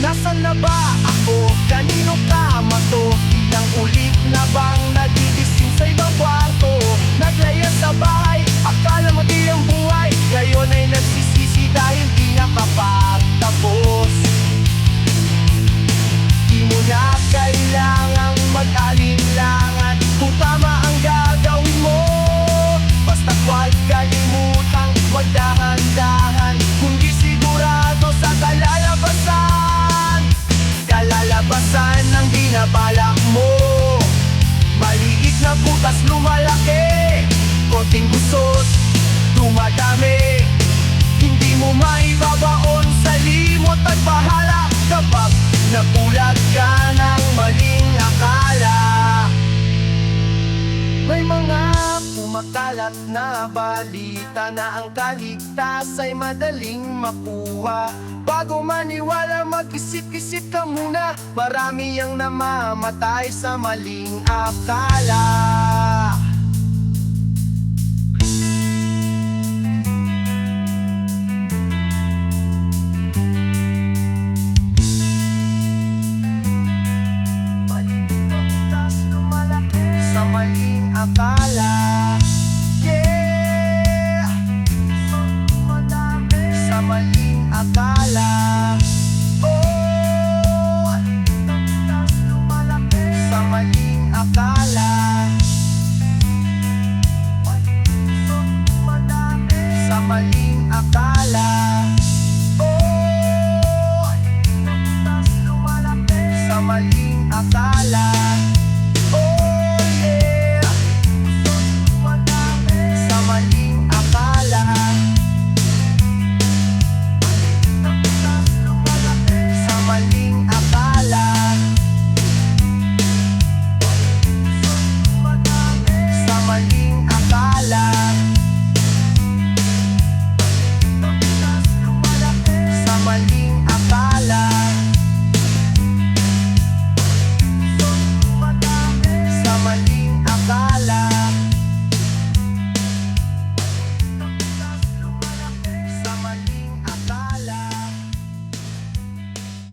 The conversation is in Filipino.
Nasaan na ba ako? Kanino tama to? Ilang ulit na bang nagdidising sa ibang kwarto? Naglaya sa bahay, akala mo di ang buhay. Ngayon ay nagsisisi dahil di nakapagtapos. Di mo na kailangang mag-alinlangan kung tama ang gagawin mo. Basta huwag kalimutang magdahan-dahan, kundi sigurado sa kalalabasan. Kalalabasan ng binabalak mo. Maliit na butas lumalaki, konting gusot, dumadami. Hindi mo maibabaon sa limot at bahala kapag nabulag ka ng maling akala. May mga kumakalat na balita na ang kaligtas ay madaling makuha. Bago maniwala, mag-isip-isip ka muna. Marami ang namamatay sa maling akala.